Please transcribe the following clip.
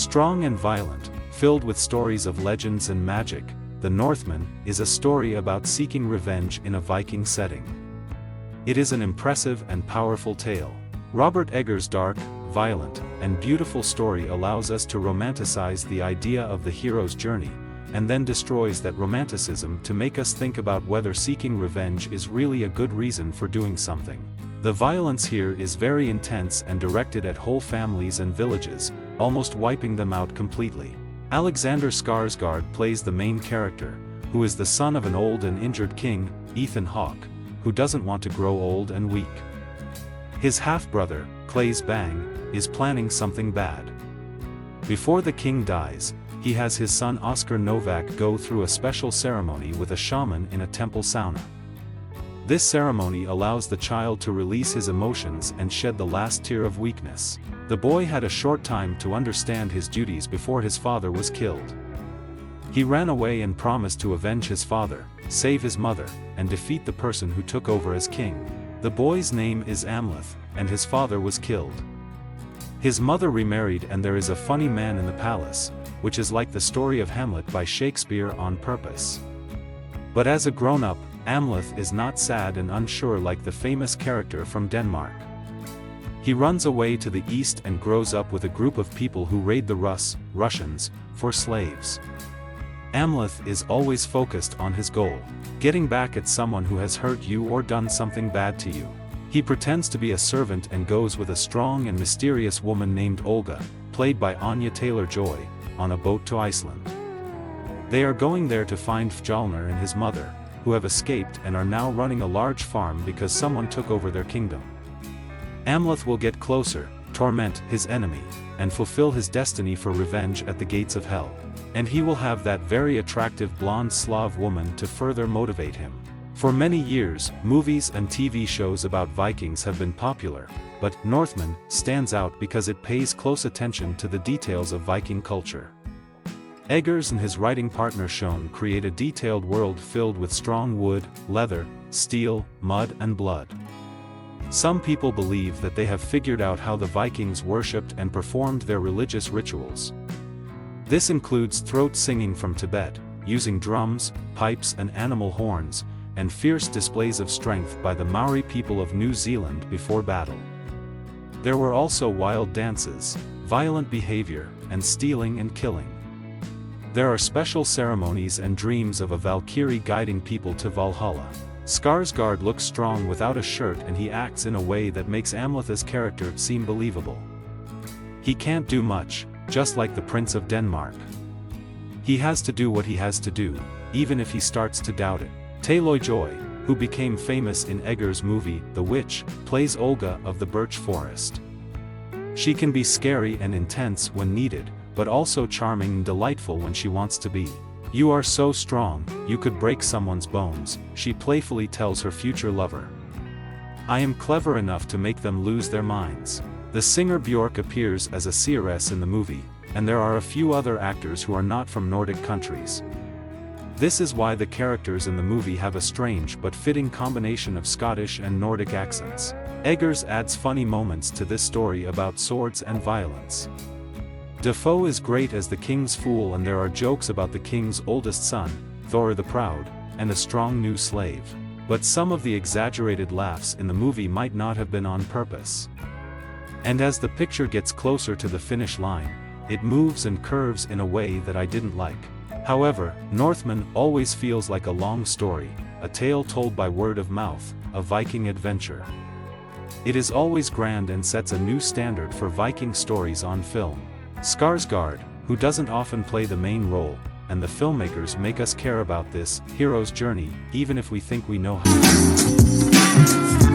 Strong and violent, filled with stories of legends and magic, The Northman is a story about seeking revenge in a Viking setting. It is an impressive and powerful tale. Robert Eggers' dark, violent, and beautiful story allows us to romanticize the idea of the hero's journey, and then destroys that romanticism to make us think about whether seeking revenge is really a good reason for doing something. The violence here is very intense and directed at whole families and villages, almost wiping them out completely. Alexander Skarsgård plays the main character, who is the son of an old and injured king, Ethan Hawke, who doesn't want to grow old and weak. His half-brother, Claes Bang, is planning something bad. Before the king dies, he has his son Oscar Novak go through a special ceremony with a shaman in a temple sauna. This ceremony allows the child to release his emotions and shed the last tear of weakness. The boy had a short time to understand his duties before his father was killed. He ran away and promised to avenge his father, save his mother, and defeat the person who took over as king. The boy's name is Amleth, and his father was killed. His mother remarried, and there is a funny man in the palace, which is like the story of Hamlet by Shakespeare on purpose. But as a grown-up, Amleth is not sad and unsure like the famous character from Denmark. He runs away to the east and grows up with a group of people who raid the Russians, for slaves. Amleth is always focused on his goal, getting back at someone who has hurt you or done something bad to you. He pretends to be a servant and goes with a strong and mysterious woman named Olga, played by Anya Taylor-Joy, on a boat to Iceland. They are going there to find Fjolnir and his mother, who have escaped and are now running a large farm because someone took over their kingdom. Amleth will get closer, torment his enemy, and fulfill his destiny for revenge at the gates of hell. And he will have that very attractive blonde Slav woman to further motivate him. For many years, movies and TV shows about Vikings have been popular, but Northman stands out because it pays close attention to the details of Viking culture. Eggers and his writing partner Schoen create a detailed world filled with strong wood, leather, steel, mud and blood. Some people believe that they have figured out how the Vikings worshipped and performed their religious rituals. This includes throat singing from Tibet, using drums, pipes and animal horns, and fierce displays of strength by the Maori people of New Zealand before battle. There were also wild dances, violent behavior, and stealing and killing. There are special ceremonies and dreams of a Valkyrie guiding people to Valhalla. Skarsgård looks strong without a shirt, and he acts in a way that makes Amleth's character seem believable. He can't do much, just like the Prince of Denmark. He has to do what he has to do, even if he starts to doubt it. Taylor-Joy, who became famous in Eggers' movie, The Witch, plays Olga of the Birch Forest. She can be scary and intense when needed, but also charming and delightful when she wants to be. "You are so strong, you could break someone's bones," she playfully tells her future lover. "I am clever enough to make them lose their minds." The singer Björk appears as a seeress in the movie, and there are a few other actors who are not from Nordic countries. This is why the characters in the movie have a strange but fitting combination of Scottish and Nordic accents. Eggers adds funny moments to this story about swords and violence. Defoe is great as the king's fool, and there are jokes about the king's oldest son, Thor the Proud, and a strong new slave. But some of the exaggerated laughs in the movie might not have been on purpose. And as the picture gets closer to the finish line, it moves and curves in a way that I didn't like. However, Northman always feels like a long story, a tale told by word of mouth, a Viking adventure. It is always grand and sets a new standard for Viking stories on film. Skarsgård, who doesn't often play the main role, and the filmmakers make us care about this hero's journey, even if we think we know how.